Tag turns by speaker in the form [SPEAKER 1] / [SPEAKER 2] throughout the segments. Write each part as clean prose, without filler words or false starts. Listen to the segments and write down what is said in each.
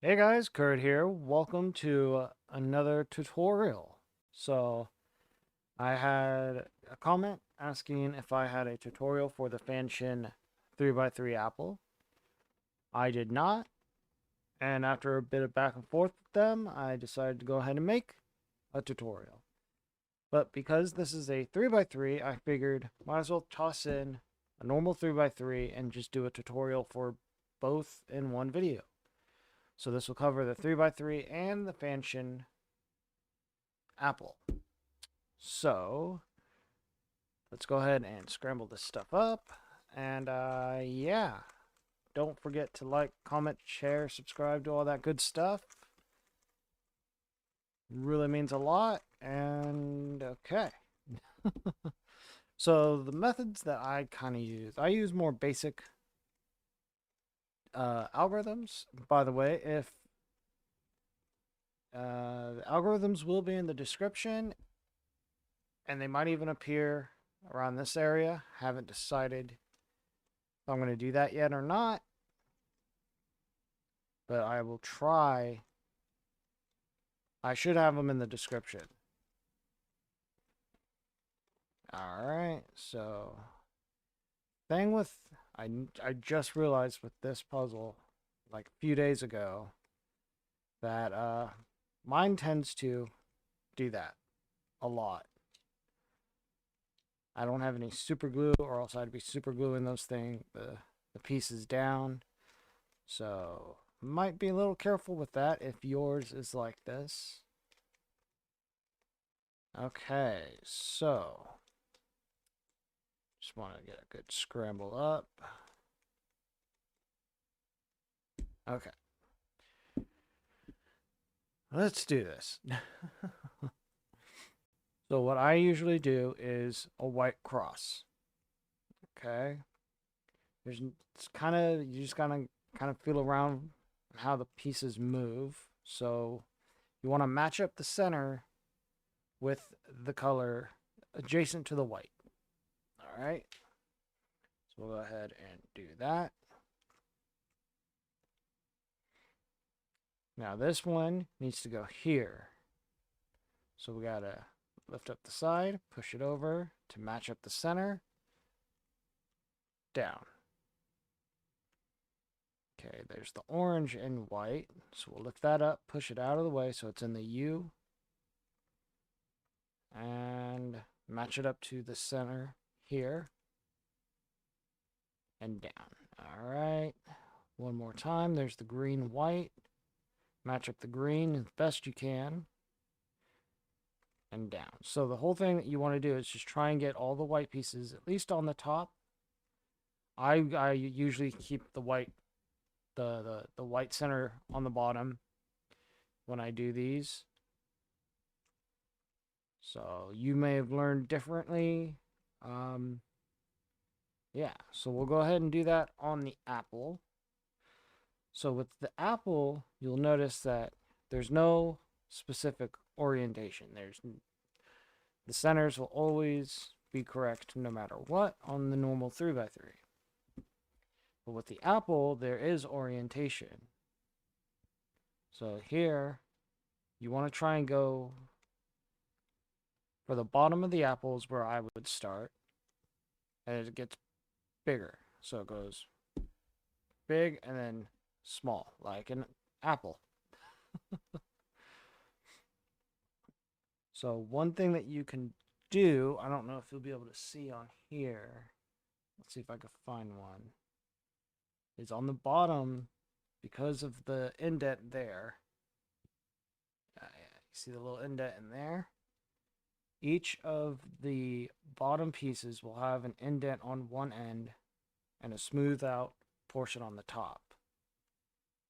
[SPEAKER 1] Hey guys, Kurt here. Welcome to another tutorial. So, I had a comment asking if I had a tutorial for the FanXin 3x3 apple. I did not, and after a bit of back and forth with them, I decided to go ahead and make a tutorial. But because this is a 3x3, I figured might as well toss in a normal 3x3 and just do a tutorial for both in one video. So this will cover the 3x3 and the FanXin apple. So let's go ahead and scramble this stuff up. And yeah, don't forget to like, comment, share, subscribe to all that good stuff. Really means a lot. And okay. So the methods that I kind of use, I use more basic algorithms. By the way, if the algorithms will be in the description, and they might even appear around this area. Haven't decided if I'm going to do that yet or not, but I will try. I should have them in the description. All right, so thing with I just realized with this puzzle like a few days ago that mine tends to do that a lot. I don't have any super glue, or else I'd be super gluing those the pieces down. So might be a little careful with that if yours is like this. Okay, so just want to get a good scramble up. Okay, let's do this. So what I usually do is a white cross. Okay, it's kind of, you just gotta kind of feel around how the pieces move. So you want to match up the center with the color adjacent to the white. All right, so we'll go ahead and do that. Now this one needs to go here. So we gotta lift up the side, push it over to match up the center, down. Okay, there's the orange and white. So we'll lift that up, push it out of the way so it's in the U, and match it up to the center here and down. All right, one more time. There's the green, white. Match up the green as best you can and down. So the whole thing that you want to do is just try and get all the white pieces at least on the top. I usually keep the white the white center on the bottom when I do these. So you may have learned differently. Yeah, so we'll go ahead and do that on the apple. So with the apple, you'll notice that there's no specific orientation. The centers will always be correct no matter what on the normal 3x3. But with the apple, there is orientation. So here, you want to try and go for the bottom of the apple is where I would start. And it gets bigger. So it goes big and then small, like an apple. So one thing that you can do, I don't know if you'll be able to see on here. Let's see if I can find one. Is on the bottom, because of the indent there. Yeah, you see the little indent in there? Each of the bottom pieces will have an indent on one end and a smooth out portion on the top.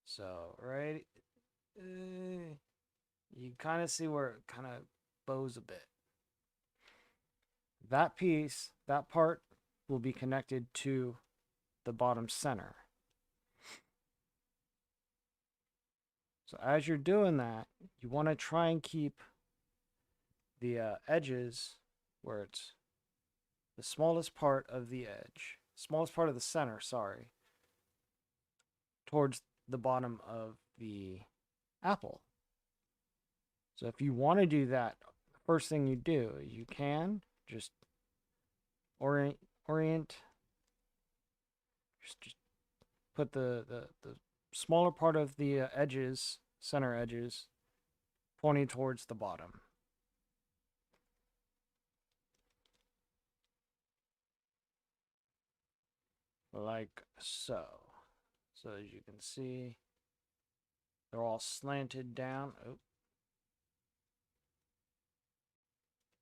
[SPEAKER 1] So, right, you kind of see where it kind of bows a bit. That piece, that part, will be connected to the bottom center. So as you're doing that, you want to try and keep the edges where it's the smallest part of the smallest part of the center, sorry, towards the bottom of the apple. So if you want to do that, the first thing you do is you can just orient just put the smaller part of the edges, center edges, pointing towards the bottom. Like so. So as you can see, they're all slanted down. Oh.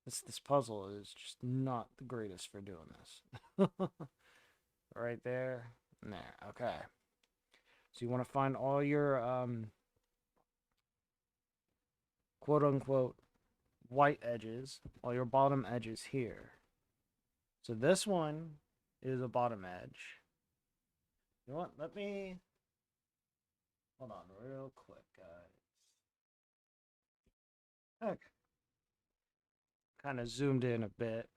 [SPEAKER 1] This puzzle is just not the greatest for doing this. Right there and there. Okay. So you want to find all your quote unquote white edges, all your bottom edges here. So this one is a bottom edge. You know what? Let me hold on real quick, guys. Okay. Kind of zoomed in a bit.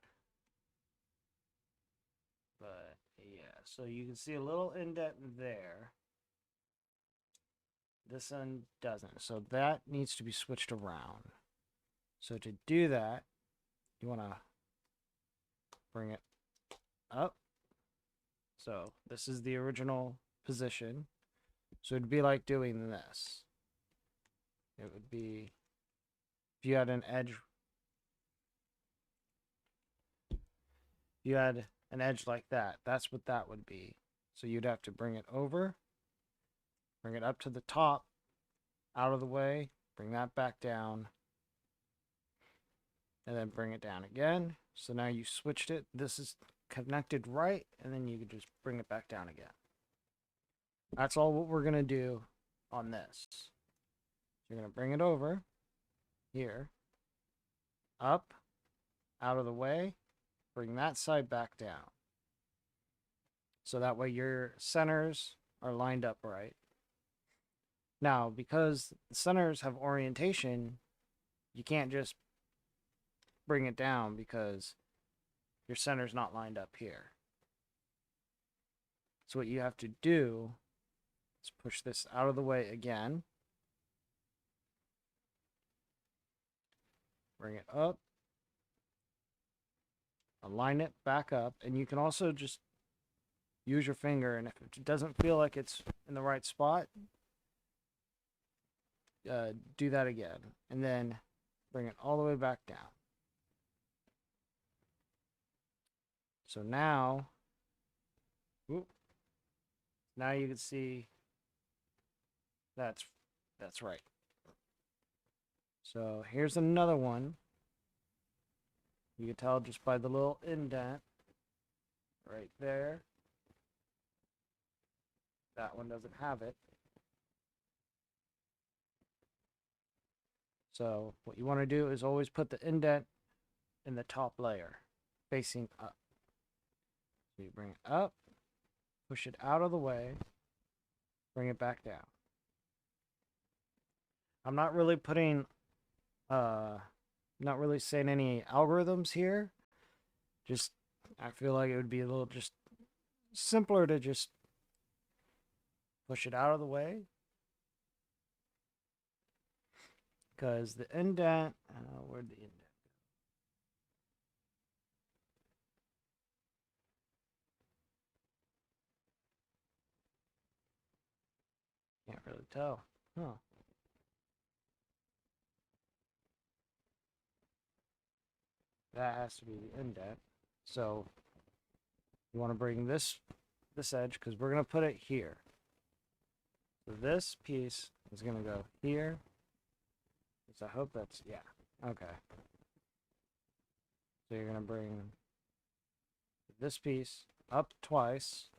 [SPEAKER 1] But yeah, so you can see a little indent there. This one doesn't. So that needs to be switched around. So to do that, you want to bring it up. So this is the original position. So it'd be like doing this. It would be if you had an edge. If you had an edge like that, that's what that would be. So you'd have to bring it over, bring it up to the top, out of the way, bring that back down, and then bring it down again. So now you switched it. This is connected right, and then you could just bring it back down again. That's all what we're going to do on this. You're going to bring it over here, up, out of the way, bring that side back down. So that way your centers are lined up right. Now, because the centers have orientation, you can't just bring it down because your center's not lined up here. So what you have to do is push this out of the way again. Bring it up. Align it back up. And you can also just use your finger, and if it doesn't feel like it's in the right spot, do that again. And then bring it all the way back down. So now, now you can see that's right. So here's another one. You can tell just by the little indent right there. That one doesn't have it. So what you want to do is always put the indent in the top layer, facing up. So you bring it up, push it out of the way, bring it back down. I'm not really putting, not really saying any algorithms here. Just, I feel like it would be a little just simpler to just push it out of the way. Because the indent, where'd the indent go? Can't really tell. Huh. That has to be the indent. So you want to bring this edge, because we're going to put it here. So this piece is going to go here. So I hope that's, yeah, okay. So you're going to bring this piece up twice,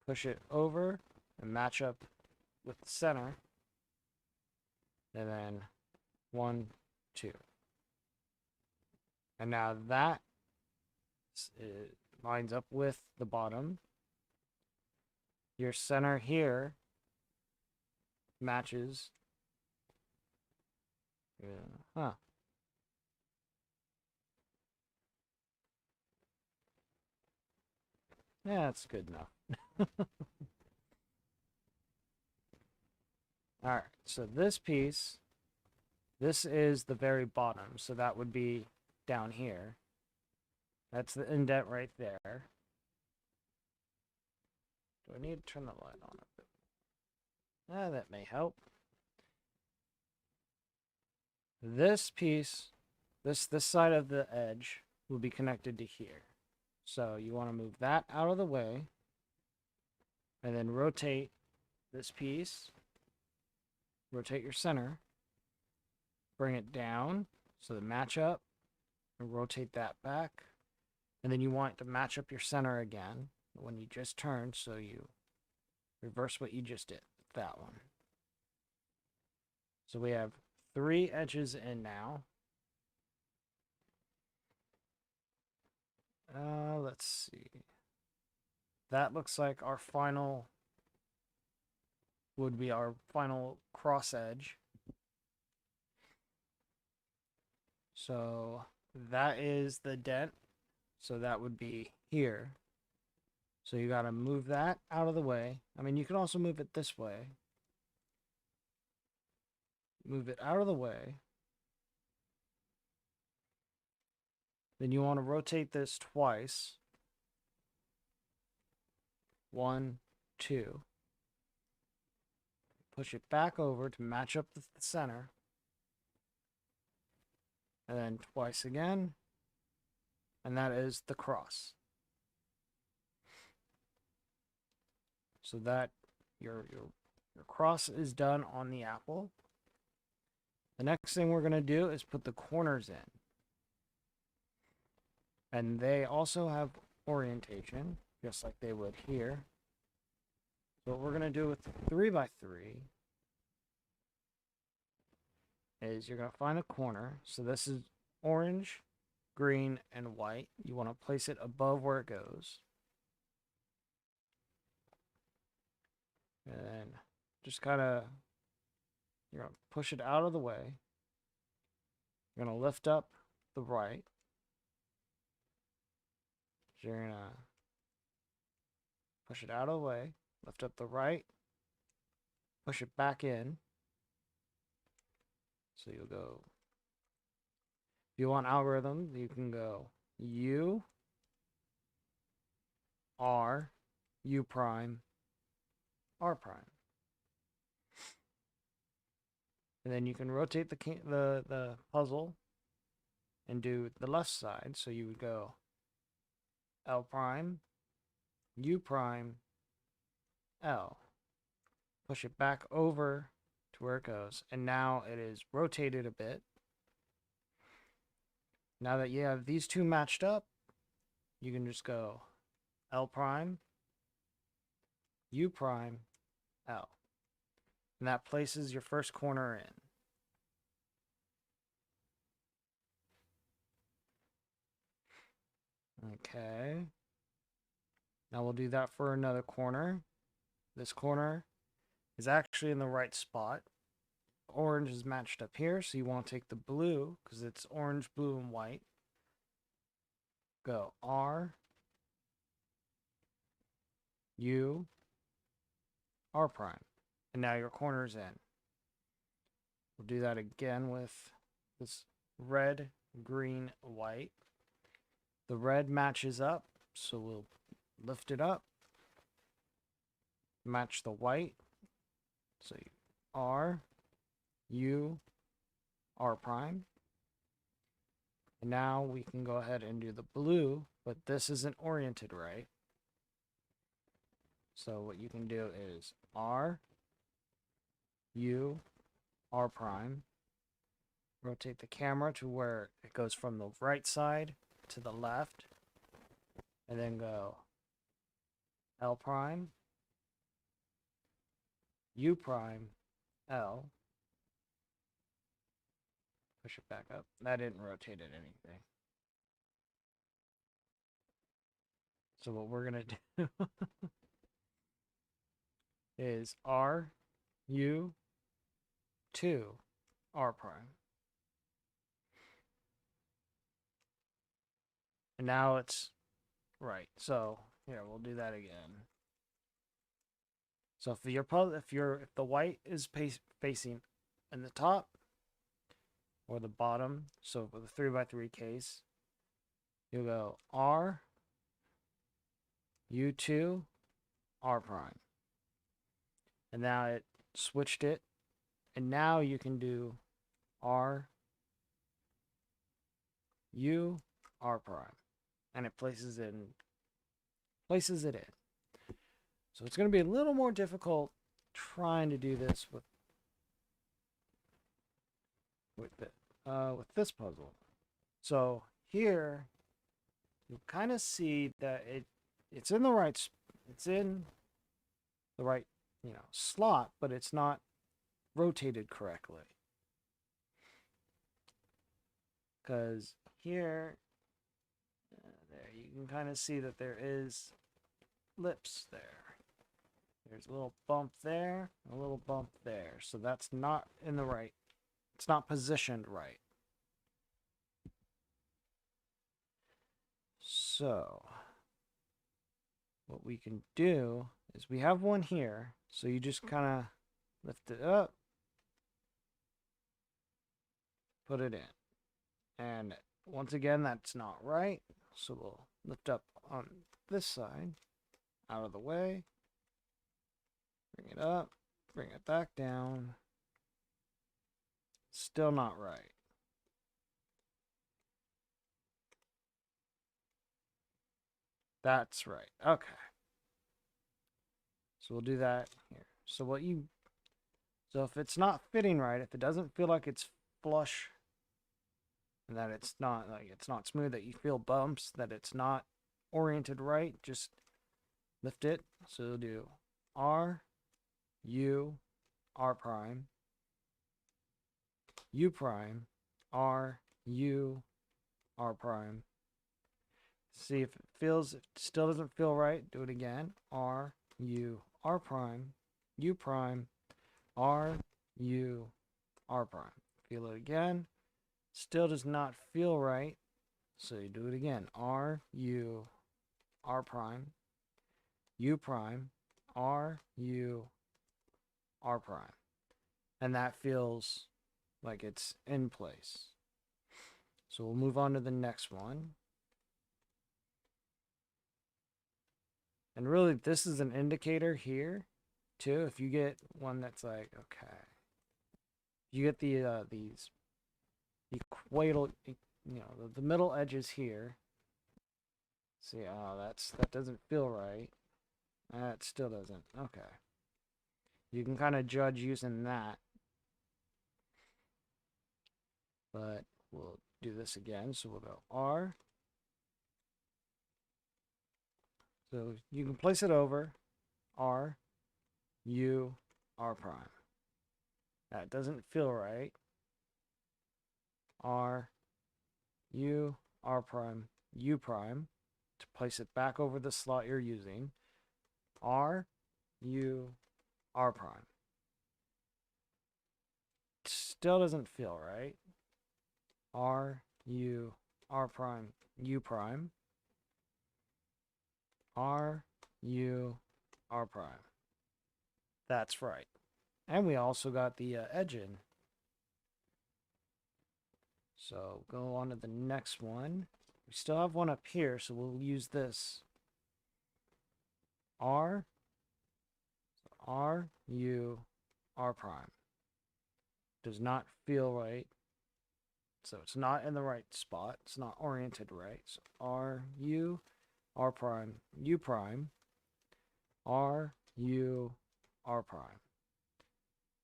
[SPEAKER 1] push it over, and match up with the center, and then 1, 2. And now that lines up with the bottom. Your center here matches. Huh. Yeah, that's good enough. All right, so this piece, this is the very bottom, so that would be down here. That's the indent right there. Do I need to turn the light on a bit? That may help. This piece, this side of the edge will be connected to here. So you want to move that out of the way and then rotate this piece, rotate your center, bring it down so they match up, and rotate that back. And then you want to match up your center again when you just turned, so you reverse what you just did, that one. So we have 3 edges in now. Let's see. That looks like our final would be our final cross edge. So that is the dent. So that would be here. So you got to move that out of the way. I mean, you can also move it this way. Move it out of the way. Then you want to rotate this twice. 1, 2. Push it back over to match up the center. And then twice again. And that is the cross. So that your cross is done on the apple. The next thing we're going to do is put the corners in. And they also have orientation, just like they would here. So what we're going to do with 3x3 is you're going to find a corner. So this is orange, green, and white. You want to place it above where it goes. And then just kind of, you're going to push it out of the way. You're going to lift up the right. So you're going to push it out of the way, lift up the right, push it back in. So you'll go, if you want algorithm, you can go U, R, U prime, R prime. And then you can rotate the puzzle and do the left side. So you would go L prime, U prime, L. Push it back over to where it goes. And now it is rotated a bit. Now that you have these two matched up, you can just go L prime, U prime, L. And that places your first corner in. Okay. Now we'll do that for another corner. This corner is actually in the right spot. Orange is matched up here, so you want to take the blue, because it's orange, blue, and white. Go R, U, R prime. And now your corner's in. We'll do that again with this red, green, white. The red matches up, so we'll lift it up. Match the white. So R, U, R prime. And now we can go ahead and do the blue, but this isn't oriented right. So what you can do is R, U, R prime. Rotate the camera to where it goes from the right side to the left. And then go L prime, U prime, L. Push it back up. That didn't rotate it anything. So what we're going to do is R, U, 2, R prime. And now it's right. So here, we'll do that again. So if if the white is facing in the top or the bottom, so with a 3x3 case, you'll go R, U2, R prime. And now it switched it. And now you can do R, U, R prime. And it places it in. So it's going to be a little more difficult trying to do this with this puzzle. So here you kind of see that it's in the right slot, but it's not rotated correctly. Because here, there you can kind of see that there is lips there. There's a little bump there, a little bump there. So that's not in the right. It's not positioned right. So what we can do is we have one here. So you just kind of lift it up, put it in. And once again, that's not right. So we'll lift up on this side, out of the way. Bring it up, bring it back down. Still not right. That's right. Okay. So we'll do that here. So if it's not fitting right, if it doesn't feel like it's flush, and that it's not smooth, that you feel bumps, that it's not oriented right, just lift it. So we'll do R, U, R prime, U prime, R, U, R prime. See if it still doesn't feel right. Do it again. R, U, R prime, U prime, R, U, R prime. Feel it again. Still does not feel right. So you do it again. R, U, R prime, U prime, R, U, R prime. And that feels like it's in place. So we'll move on to the next one. And really, this is an indicator here, too. If you get one that's like, okay, you get these equatorial, the middle edges here. See, that doesn't feel right. That still doesn't. Okay. You can kind of judge using that. But we'll do this again. So we'll go R. So you can place it over R, U, R prime. That doesn't feel right. R, U, R prime, U prime. To place it back over the slot you're using. R, U, R prime. Still doesn't feel right. R, U, R prime, U prime. R, U, R prime. That's right. And we also got the edge in. So go on to the next one. We still have one up here, so we'll use this. R, R, U, R prime. Does not feel right. So it's not in the right spot. It's not oriented right. So R, U, R prime, U prime. R, U, R prime.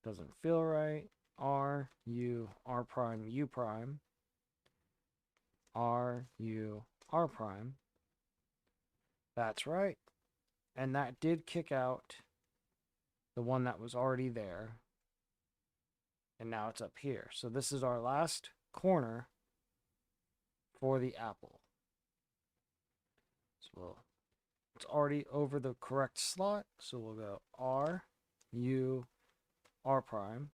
[SPEAKER 1] Doesn't feel right. R, U, R prime, U prime. R, U, R prime. That's right. And that did kick out the one that was already there. And now it's up here. So this is our last corner for the apple. So it's already over the correct slot. So we'll go R, U, R prime.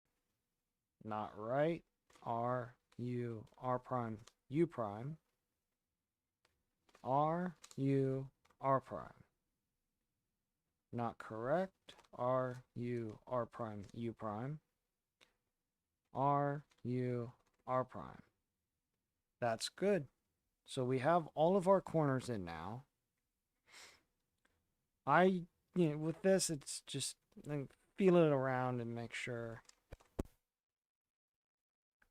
[SPEAKER 1] Not right. R, U, R prime, U prime. R, U, R prime. not correct. R, U, R prime, U prime. R, U, R prime. That's good. So we have all of our corners in now. With this, it's just like, feel it around and make sure.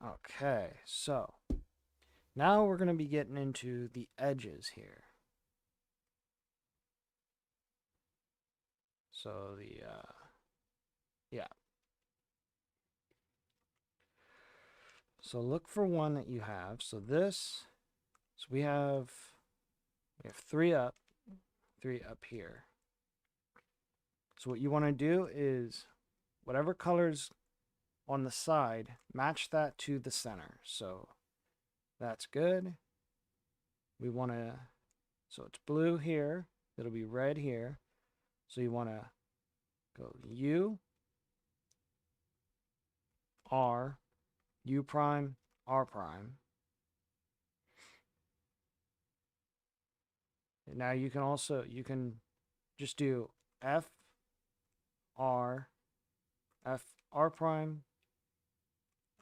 [SPEAKER 1] Okay, so now we're going to be getting into the edges here. So yeah. So look for one that you have. So we have three up here. So what you want to do is whatever colors on the side, match that to the center. So that's good. We want to, so it's blue here. It'll be red here. So you want to go U, R, U prime, R prime. And now you can just do F, R, F, R prime,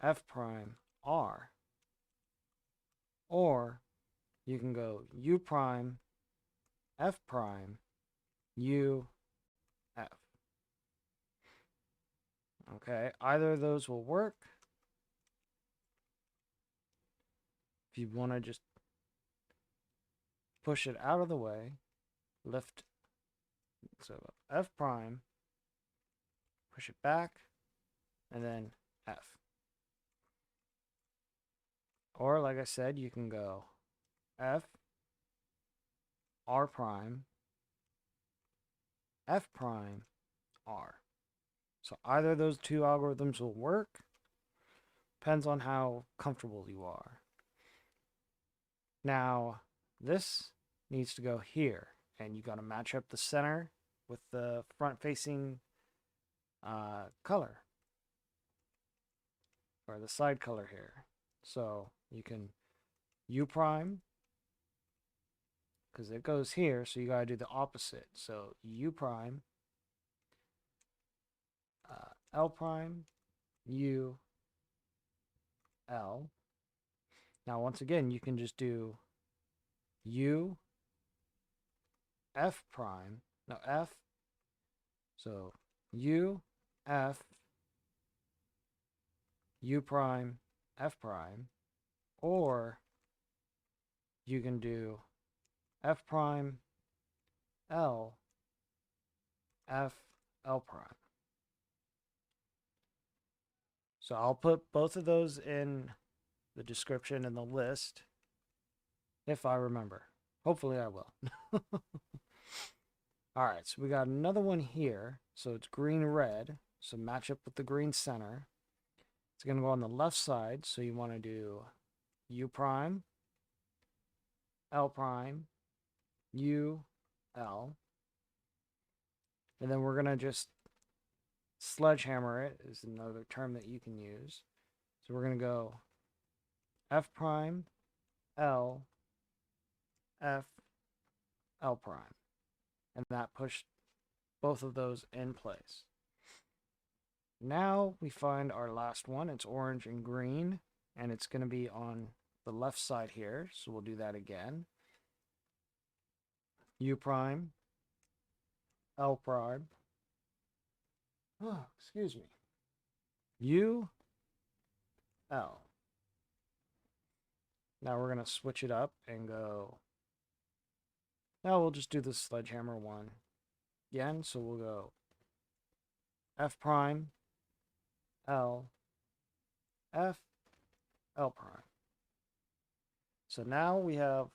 [SPEAKER 1] F prime, R. Or you can go U prime, F prime, U, F. Okay, either of those will work. If you want to just push it out of the way, lift, so F prime, push it back, and then F. Or like I said, you can go F, R prime, F prime, R. So either of those two algorithms will work. Depends on how comfortable you are. Now, this needs to go here, and you got to match up the center with the front-facing color, or the side color here. So you can U prime, because it goes here, so you got to do the opposite. So U prime, L prime, U, L. Now, once again, you can just do U, F prime, no, F. So U, F, U prime, F prime. Or you can do F prime, L, F, L prime. So I'll put both of those in the description and the list if I remember. Hopefully I will. All right, so we got another one here. So it's green, red. So match up with the green center. It's going to go on the left side. So you want to do U prime, L prime, U, L. And then we're going to just sledgehammer it, is another term that you can use. So we're going to go F prime, L, F, L prime. And that pushed both of those in place. Now we find our last one. It's orange and green, and it's going to be on the left side here. So we'll do that again. U prime, L prime. Oh, excuse me. U, L. Now we're going to switch it up and go. Now we'll just do the sledgehammer one again. So we'll go F prime, L, F, L prime. So now we have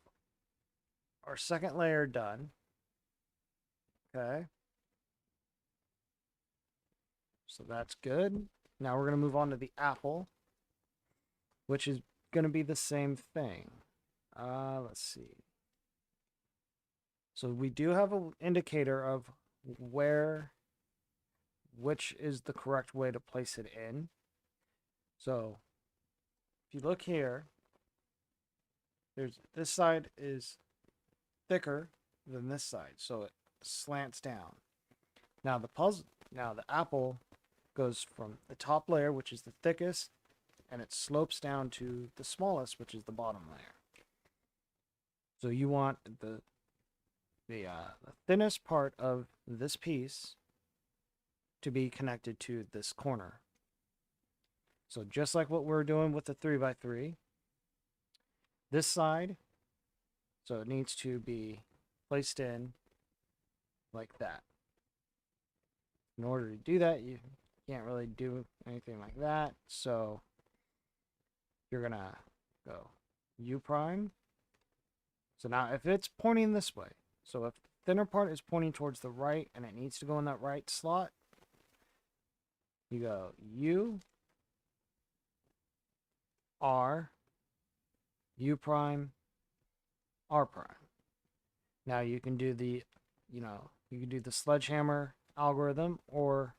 [SPEAKER 1] our second layer done. Okay. So that's good. Now we're going to move on to the apple, which is going to be the same thing. Let's see. So we do have an indicator of which is the correct way to place it in. So if you look here, this side is thicker than this side, so it slants down. Now the apple goes from the top layer, which is the thickest, and it slopes down to the smallest, which is the bottom layer. So you want the thinnest part of this piece to be connected to this corner. So just like what we're doing with the 3x3, this side, so it needs to be placed in like that. In order to do that, you can't really do anything like that. So you're gonna go U prime. So now if it's pointing this way, so if the thinner part is pointing towards the right and it needs to go in that right slot, you go U, R, U prime, R prime. Now you can do the, you can do the sledgehammer algorithm or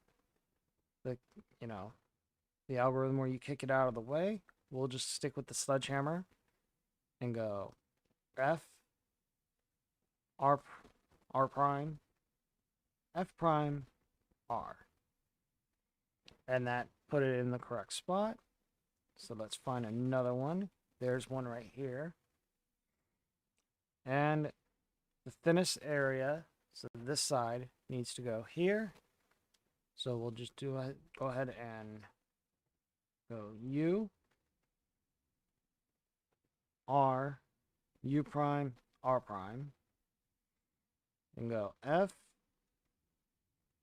[SPEAKER 1] the, the algorithm where you kick it out of the way. We'll just stick with the sledgehammer and go F, R prime, F prime, R. And that put it in the correct spot. So let's find another one. There's one right here. And the thinnest area, so this side, needs to go here. So we'll just go ahead and go U, R, U prime, R prime. And go F,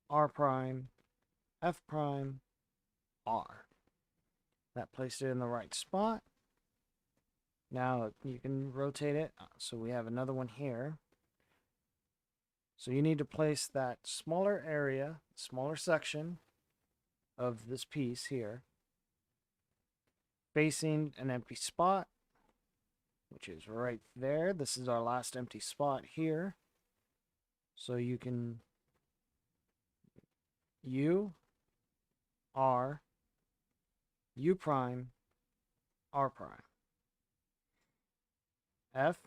[SPEAKER 1] R prime, F prime, R. That placed it in the right spot. Now you can rotate it. So we have another one here. So you need to place that smaller area, smaller section of this piece here, facing an empty spot, which is right there. This is our last empty spot here. So you can U, R, U prime, R prime, F,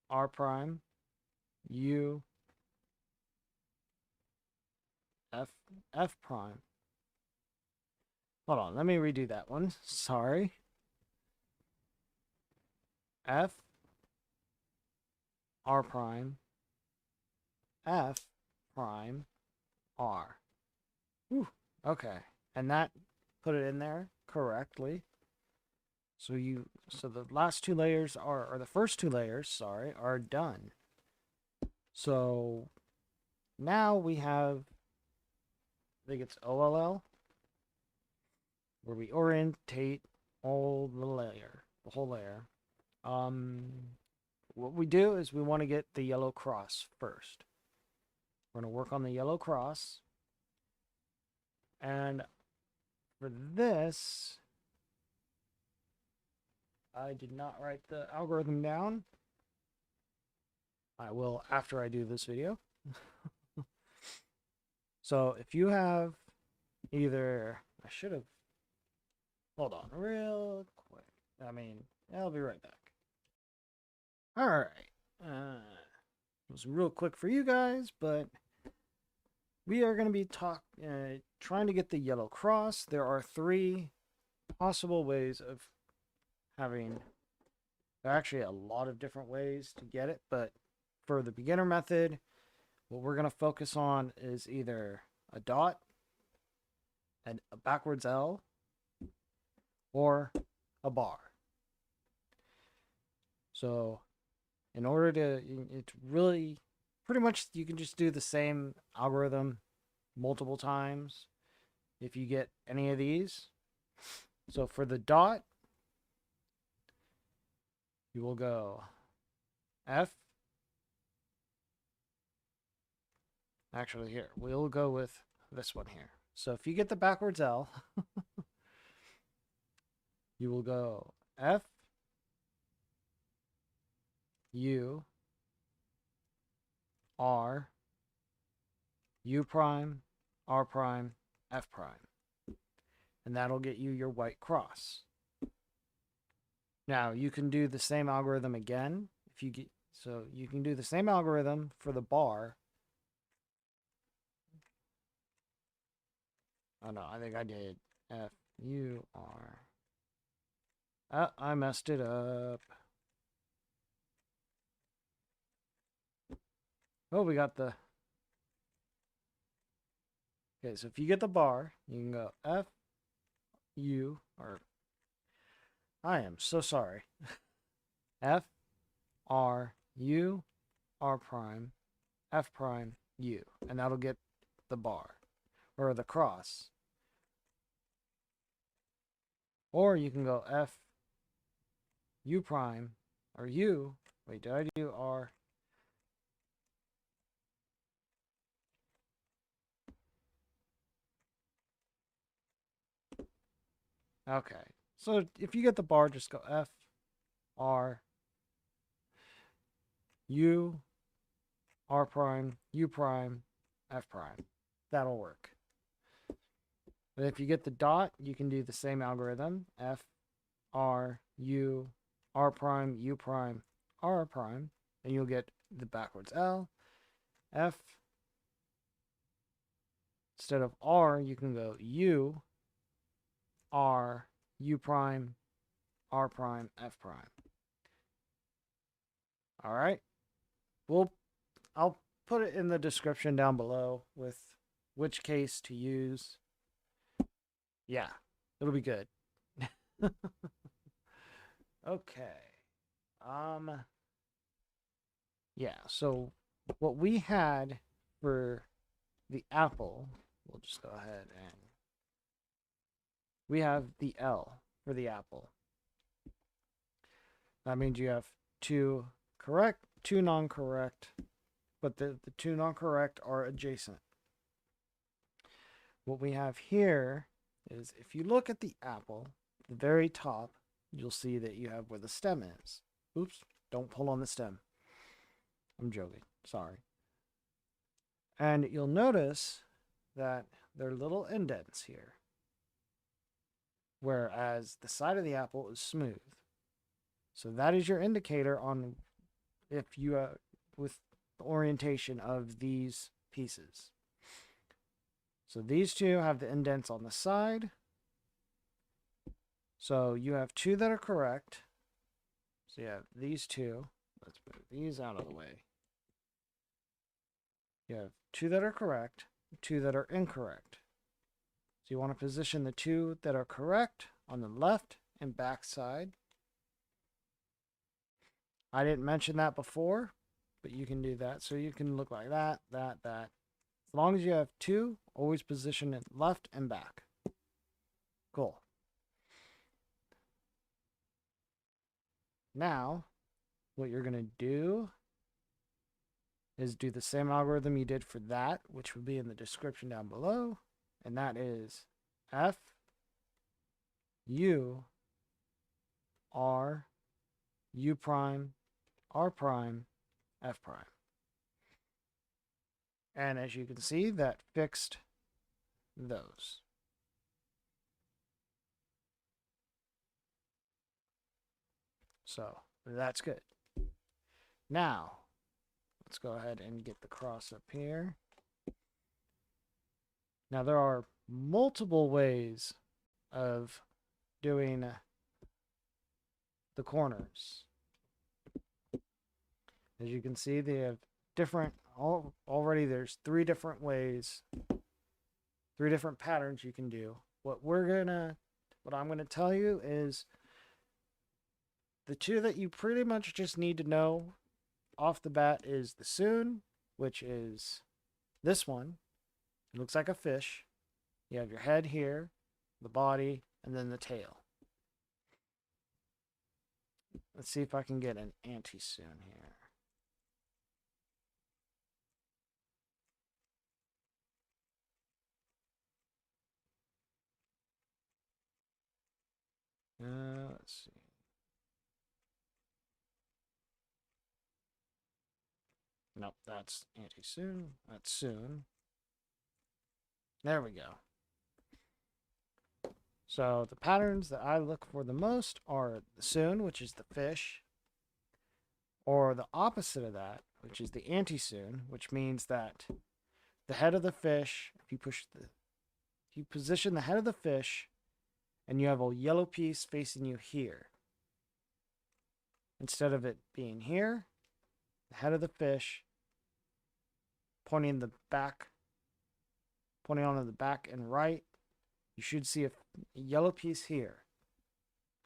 [SPEAKER 1] R prime, U, F, F prime. Hold on, let me redo that one. Sorry. F, R prime, F prime, R. Whew, okay. And that put it in there correctly. So the last two layers or the first two layers, sorry, are done. So now we have, I think it's OLL, where we orientate all the whole layer. What we do is we want to get the yellow cross first. We're going to work on the yellow cross. And for this, I did not write the algorithm down. I will after I do this video. So if you have either, I should have, hold on real quick. I'll be right back. All right. It was real quick for you guys, but we are going to be trying to get the yellow cross. There are 3 possible ways of having, there are actually a lot of different ways to get it, but for the beginner method, what we're going to focus on is either a dot, and a backwards L, or a bar. So in order to, it's really pretty much, you can just do the same algorithm multiple times if you get any of these. So for the dot, you will go F. Actually, here, we'll go with this one here. So if you get the backwards L, you will go F, U, R, U prime, R prime, F prime. And that'll get you your white cross. Now, you can do the same algorithm again. So you can do the same algorithm for the bar, Oh no, I think I did. F-U-R. I messed it up. Oh, we got the... Okay, so if you get the bar, you can go F-U, or... I am so sorry. F-R-U, R prime, F prime, U. And that'll get the bar, or the cross. Or you can go F, U prime, or U. Wait, did I do R? Okay. So if you get the bar, just go F, R, U, R prime, U prime, F prime. That'll work. But if you get the dot, you can do the same algorithm. F, R, U, R prime, U prime, R prime. And you'll get the backwards L. F. Instead of R, you can go U, R, U prime, R prime, F prime. All right. I'll put it in the description down below with which case to use. Yeah, it'll be good. Okay. Yeah, so what we had for the apple, we'll just go ahead and we have the L for the apple. That means you have two correct, two non-correct, but the two non-correct are adjacent. What we have here is if you look at the apple, the very top, you'll see that you have where the stem is. Oops, don't pull on the stem. I'm joking, sorry. And you'll notice that there are little indents here, whereas the side of the apple is smooth. So that is your indicator on if you with the orientation of these pieces. So these two have the indents on the side. So you have two that are correct. So you have these two. Let's move these out of the way. You have two that are correct, two that are incorrect. So you want to position the two that are correct on the left and back side. I didn't mention that before, but you can do that. So you can look like that, that. As long as you have two, always position it left and back. Cool. Now, what you're going to do is do the same algorithm you did for that, which would be in the description down below. And that is F, U, R, U prime, R prime, F prime. And as you can see, that fixed those. So that's good. Now, let's go ahead and get the cross up here. Now, there are multiple ways of doing the corners. As you can see, they have different, already there's three different ways, three different patterns you can do. What I'm gonna tell you is the two that you pretty much just need to know off the bat is the Sune, which is this one. It looks like a fish. You have your head here, the body, and then the tail. Let's see if I can get an Antisune here. Let's see. Nope, that's Antisune. That's Sune. There we go. So the patterns that I look for the most are the Sune, which is the fish, or the opposite of that, which is the Antisune, which means that the head of the fish, if you push you position the head of the fish and you have a yellow piece facing you here. Instead of it being here, the head of the fish pointing the back, pointing onto the back and right, you should see a yellow piece here,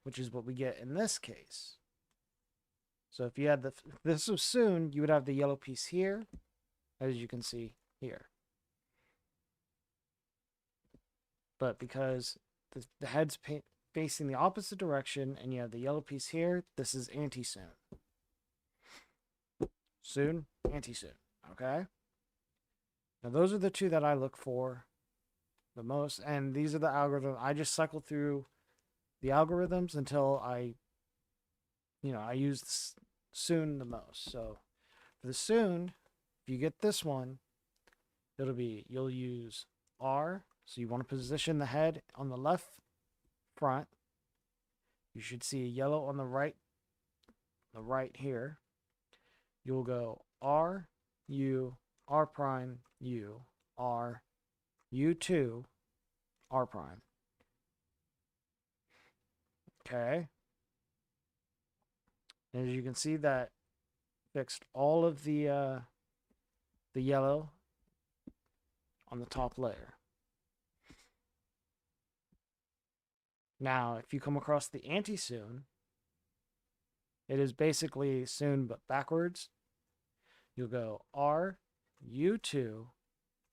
[SPEAKER 1] which is what we get in this case. So if you had this was Sune, you would have the yellow piece here, as you can see here. But because the head's facing the opposite direction and you have the yellow piece here, this is Antisune. Sune, Antisune. Okay? Now those are the two that I look for the most, and these are the algorithms. I just cycle through the algorithms until I use Sune the most. So for the Sune, if you get this one, you'll use R. So you want to position the head on the left front. You should see a yellow on the right here. You'll go R, U, R prime, U, R, U2, R prime. Okay. As you can see, that fixed all of the yellow on the top layer. Now, if you come across the Antisune, it is basically Sune but backwards. You'll go R, U2,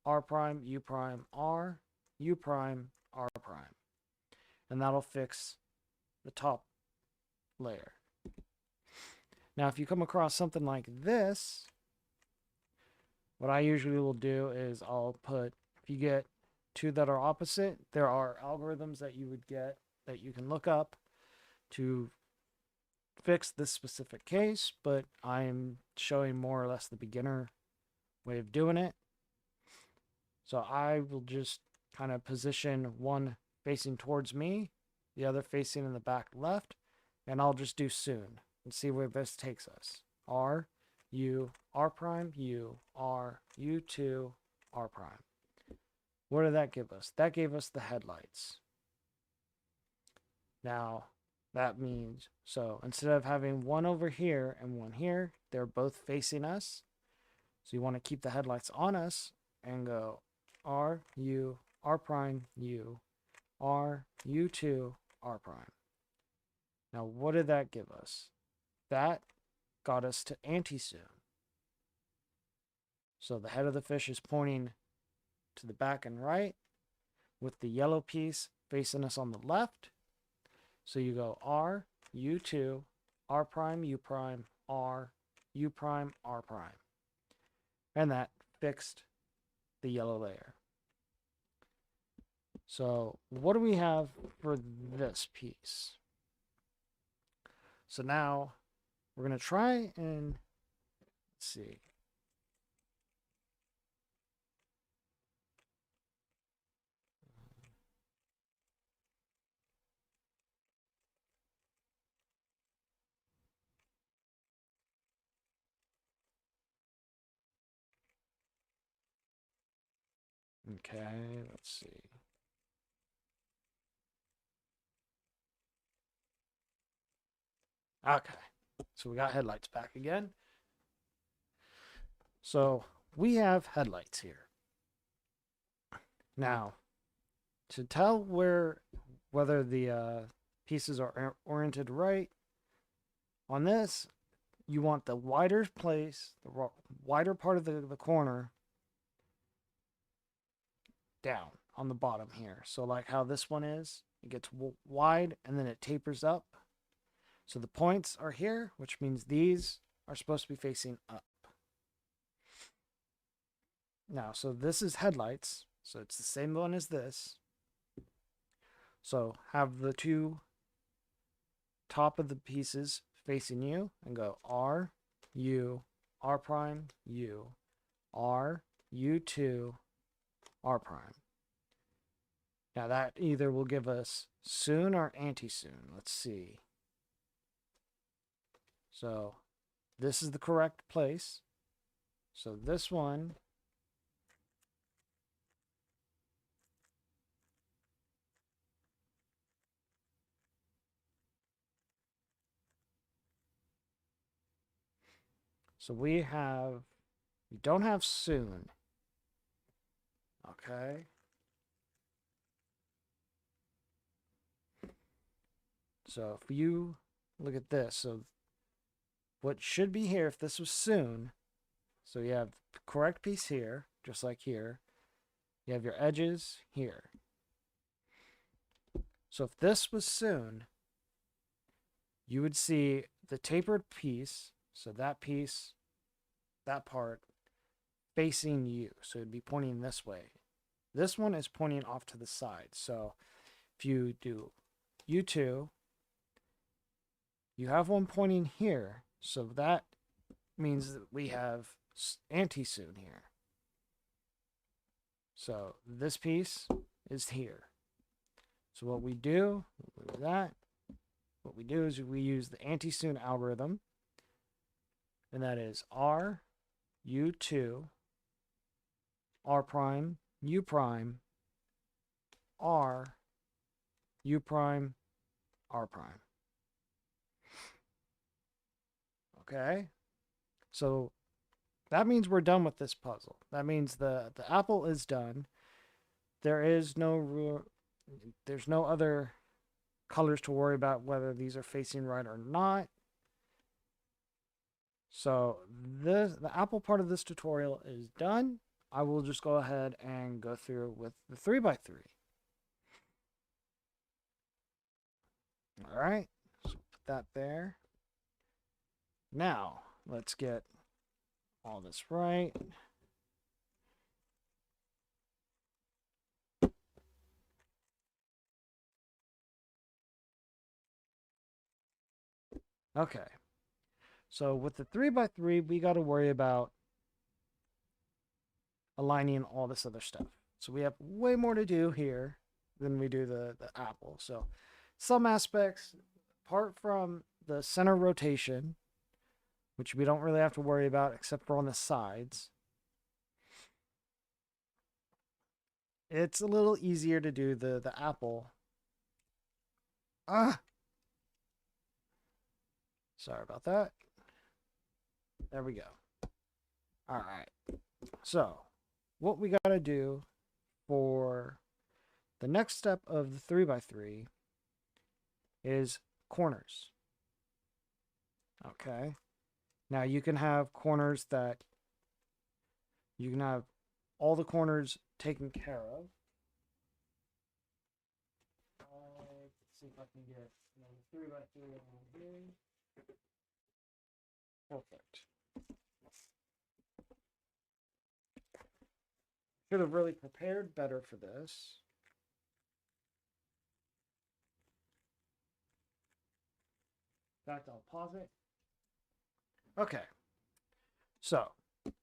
[SPEAKER 1] R prime, U prime, R, U prime, R prime. And that'll fix the top layer. Now, if you come across something like this, what I usually will do is I'll put, if you get two that are opposite, there are algorithms that you would get that you can look up to fix this specific case, but I'm showing more or less the beginner way of doing it. So I will just kind of position one facing towards me, the other facing in the back left, and I'll just do Sune and see where this takes us. R, U, R prime, U, R, U2, R prime. What did that give us? That gave us the headlights. Now, that means, so instead of having one over here and one here, they're both facing us. So you want to keep the headlights on us and go R, U, R prime, U, R, U2, R prime. Now, what did that give us? That got us to Antisune. So the head of the fish is pointing to the back and right with the yellow piece facing us on the left. So you go R, U2, R prime, U prime, R, U prime, R prime. And that fixed the yellow layer. So what do we have for this piece? So now we're going to try and let's see. Okay, let's see. Okay, so we got headlights back again. So we have headlights here. Now, to tell whether the pieces are oriented right, on this, you want the wider place, the wider part of the corner down on the bottom here. So like how this one is, it gets wide and then it tapers up. So the points are here, which means these are supposed to be facing up. Now, so this is headlights. So it's the same one as this. So have the two top of the pieces facing you and go R, U, R prime, U, R, U2, R prime. Now that either will give us Sune or Antisune. Let's see. So this is the correct place. So this one So we don't have Sune. Okay. So if you look at this, so what should be here if this was Sune, so you have the correct piece here, just like here. You have your edges here. So if this was Sune, you would see the tapered piece, so that piece, that part, facing you. So it'd be pointing this way. This one is pointing off to the side. So if you do U2, you have one pointing here. So that means that we have Antisune here. So this piece is here. So what we do with that, what we do is we use the Antisune algorithm, and that is R, U2, R prime, U prime, R, U prime, R prime. Okay? So that means we're done with this puzzle. That means the apple is done. There's no other colors to worry about whether these are facing right or not. So the apple part of this tutorial is done. I will just go ahead and go through with the 3x3. All right, so put that there. Now let's get all this right. Okay, so with the 3x3, we got to worry about aligning all this other stuff. So we have way more to do here than we do the apple. So some aspects, apart from the center rotation, which we don't really have to worry about except for on the sides, it's a little easier to do the apple. Sorry about that. There we go. All right. So what we got to do for the next step of the 3x3 is corners. Okay. Now you can have corners that you can have all the corners taken care of. Let's see if I can get the 3x3 on here. Perfect. Should have really prepared better for this. In fact, I'll pause it. Okay. So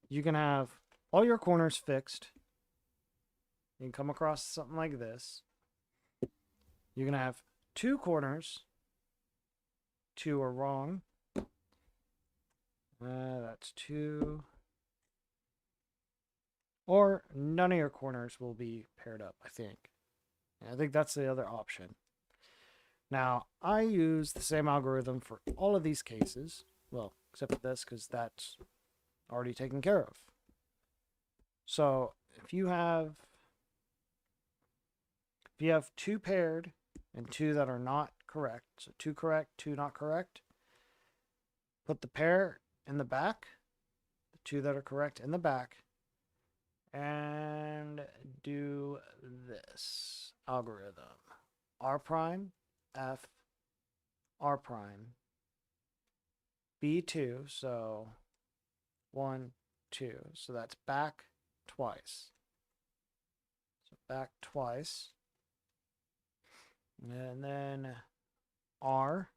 [SPEAKER 1] you can have all your corners fixed. You can come across something like this. You're going to have two corners. Two are wrong. That's two. Or none of your corners will be paired up, I think. I think that's the other option. Now, I use the same algorithm for all of these cases. Well, except for this, because that's already taken care of. So, if you have two paired and two that are not correct, so two correct, two not correct, put the pair in the back, the two that are correct in the back, and do this algorithm. R prime, F, R prime, B2, so 1, 2. So that's back twice. So back twice. And then R,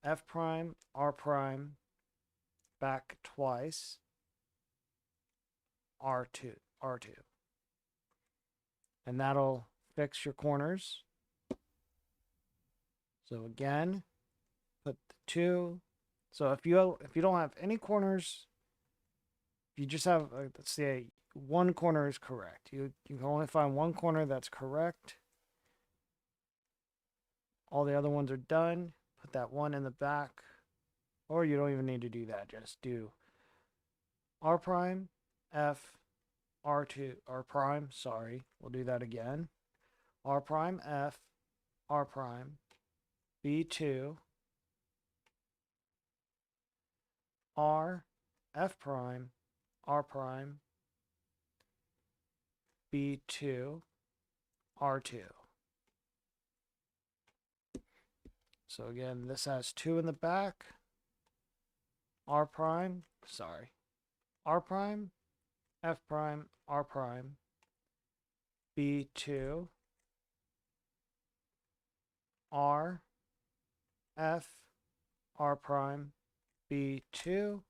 [SPEAKER 1] F prime, R prime, back twice, R2, R2. And that'll fix your corners. So again, put the 2. So if you don't have any corners, if you just have, let's say, one corner is correct. You can only find one corner that's correct. All the other ones are done. Put that one in the back. Or you don't even need to do that. Just do R prime, F, R2, R prime, sorry. We'll do that again. R prime, F, R prime, B2, R, F prime, R prime, B2, R2. So again, this has 2 in the back. R prime, sorry. R prime, F prime, R prime, B2, R, F, R prime, B2,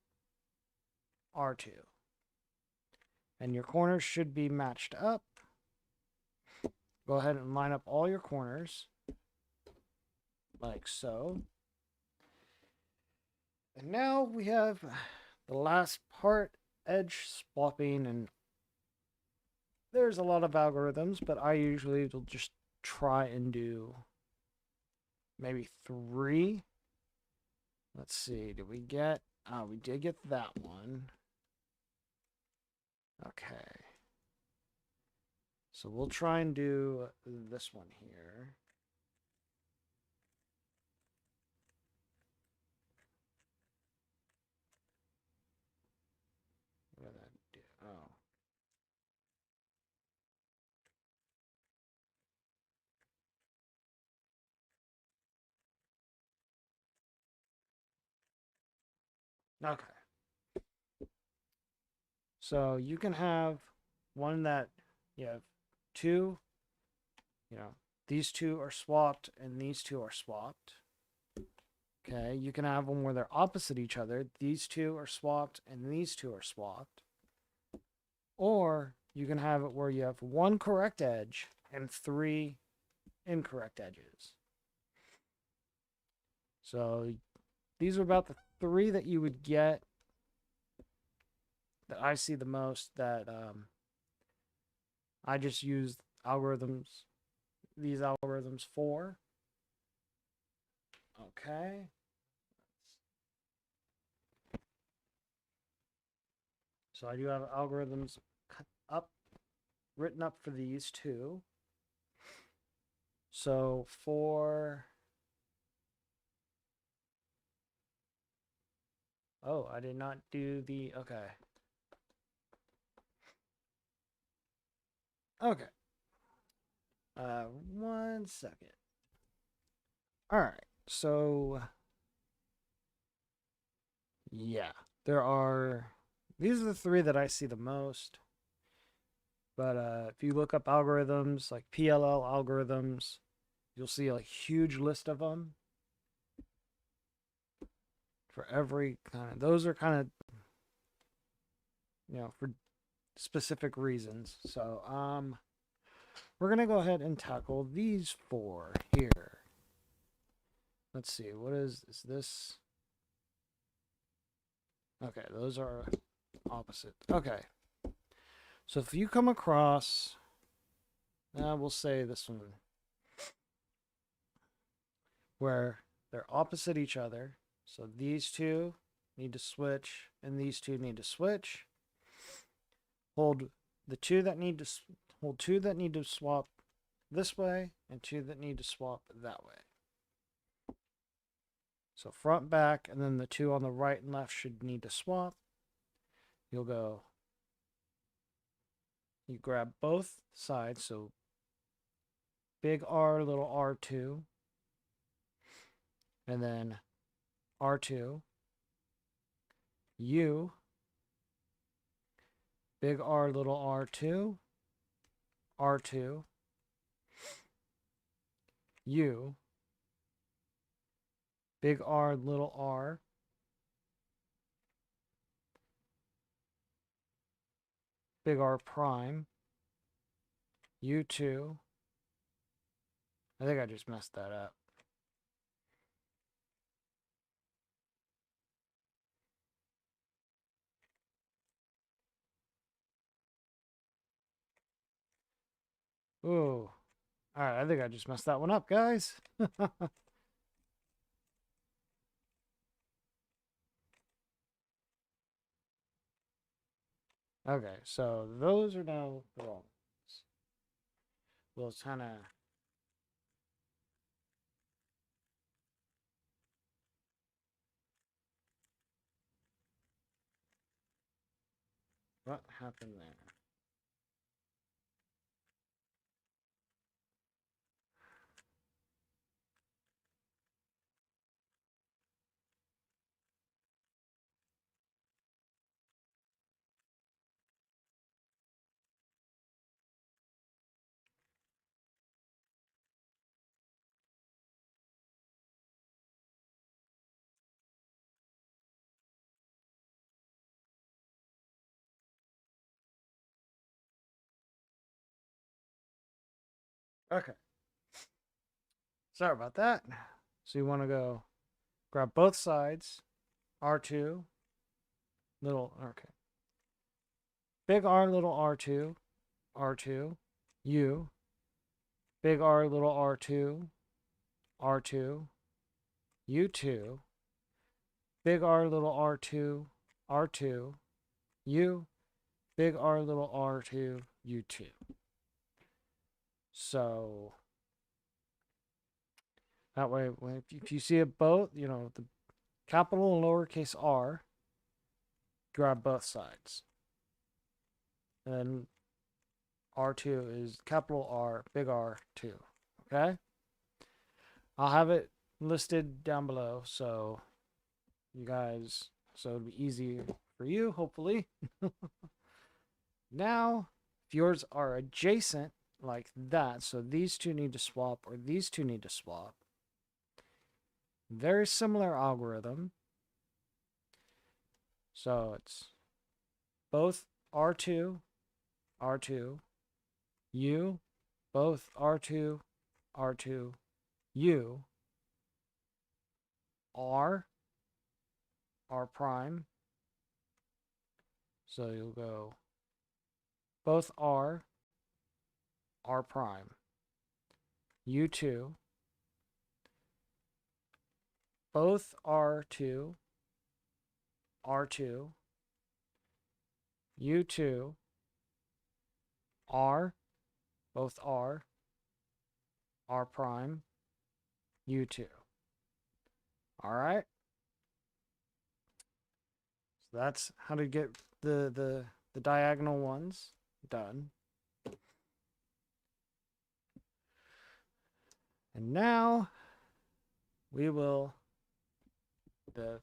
[SPEAKER 1] R2. And your corners should be matched up. Go ahead and line up all your corners like so. And now we have the last part, edge swapping, and there's a lot of algorithms, but I usually will just try and do maybe 3. Let's see, did we get, we did get that one. Okay. So we'll try and do this one here. What did that do? Oh. Okay. So you can have one that you have 2, these 2 are swapped and these 2 are swapped. Okay, you can have one where they're opposite each other. These 2 are swapped and these 2 are swapped. Or you can have it where you have 1 correct edge and 3 incorrect edges. So these are about the 3 that you would get that I see the most, that I just use these algorithms for. Okay. So I do have algorithms written up for these 2. So for, oh, I did not do the, okay. Okay. 1 second. All right. So yeah, these are the 3 that I see the most. But if you look up algorithms like PLL algorithms, you'll see a huge list of them for every kind of, those are kind of, for specific reasons. So we're going to go ahead and tackle these 4 here. Let's see, what is this? Okay, those are opposite. Okay. So if you come across, we'll say this one, where they're opposite each other. So these 2 need to switch, and these 2 need to switch. Hold 2 that need to swap this way, and 2 that need to swap that way. So front, back, and then the 2 on the right and left should need to swap. You grab both sides, so big R, little R2, and then R2, U, big R, little R2, R2, U, big R, little r, big R prime, U2. I think I just messed that up. Ooh. Alright, I think I just messed that one up, guys. Okay, so those are now the wrong ones. We'll kind of. What happened there? Okay, sorry about that. So you want to go grab both sides, R2, little, okay. Big R, little R2, R2, U, big R, little R2, R2, U2, big R, little R2, R2, U, big R, little R2, U2. So that way, if you see it both, you know, the capital and lowercase r, grab both sides. And then R2 is capital R, big R2. Okay? I'll have it listed down below so you guys, so it'll be easy for you, hopefully. Now, if yours are adjacent like that, so these two need to swap or these two need to swap, very similar algorithm. So it's both R2, R2, U, both R2, R2, U, R, R prime. So you'll go both R, R prime, U2, both R2, R2, U2, R, both R, R prime, U2. All right. So that's how to get the diagonal ones done. And now we will the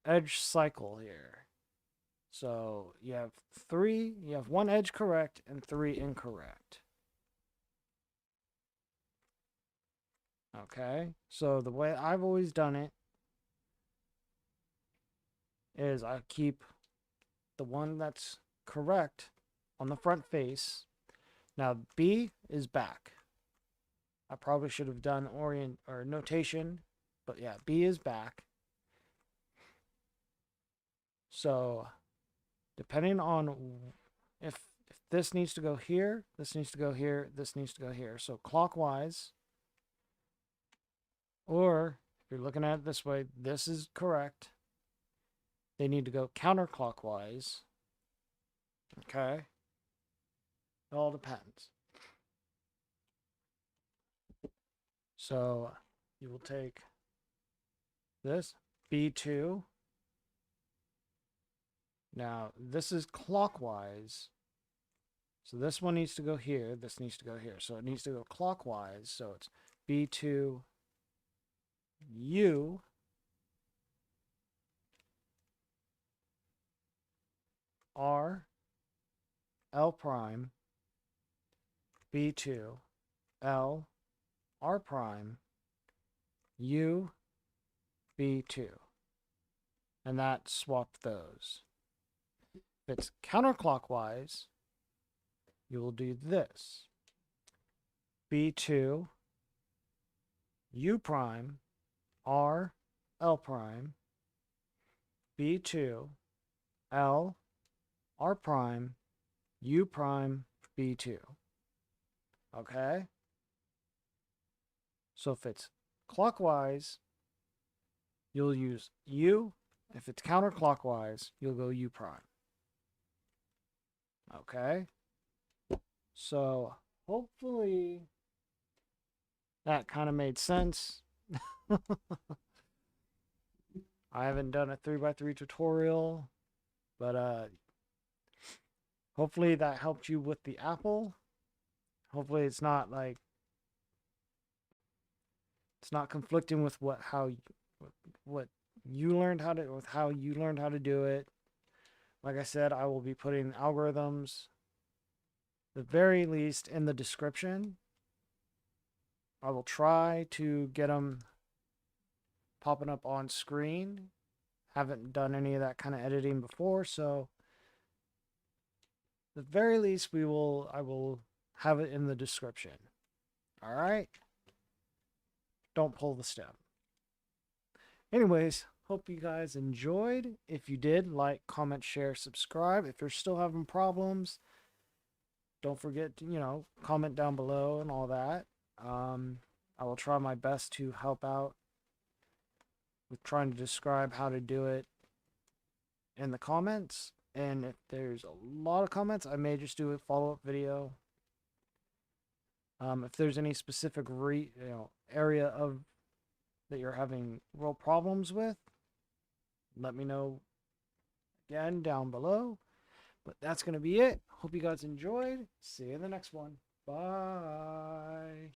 [SPEAKER 1] edge cycle here. So you have one edge correct and 3 incorrect. Okay, so the way I've always done it is I keep the one that's correct on the front face. Now B is back. I probably should have done orient or notation, but yeah, B is back. So depending on if this needs to go here, this needs to go here, this needs to go here. So clockwise, or if you're looking at it this way, this is correct. They need to go counterclockwise. Okay. It all depends. So you will take this, B2. Now, this is clockwise. So this one needs to go here. This needs to go here. So it needs to go clockwise. So it's B2, U, R, L prime, B2, L, R prime, U, B2. And that swapped those. If it's counterclockwise, you will do this. B2, U prime, R, L prime, B2, L, R prime, U prime, B2. Okay? So if it's clockwise, you'll use U. If it's counterclockwise, you'll go U prime. Okay. So hopefully that kind of made sense. I haven't done a 3x3 tutorial, but hopefully that helped you with the apple. Hopefully it's not like it's not conflicting with what you learned how to with how you learned how to do it. Like I said, I will be putting algorithms, the very least, in the description. I will try to get them popping up on screen. Haven't done any of that kind of editing before, so the very least I will have it in the description. All right? Don't pull the stem. Anyways, hope you guys enjoyed. If you did, like, comment, share, subscribe. If you're still having problems, don't forget to, comment down below and all that. I will try my best to help out with trying to describe how to do it in the comments. And if there's a lot of comments, I may just do a follow-up video. If there's any specific area of that you're having real problems with, let me know again down below. But that's going to be it. Hope you guys enjoyed. See you in the next one. Bye.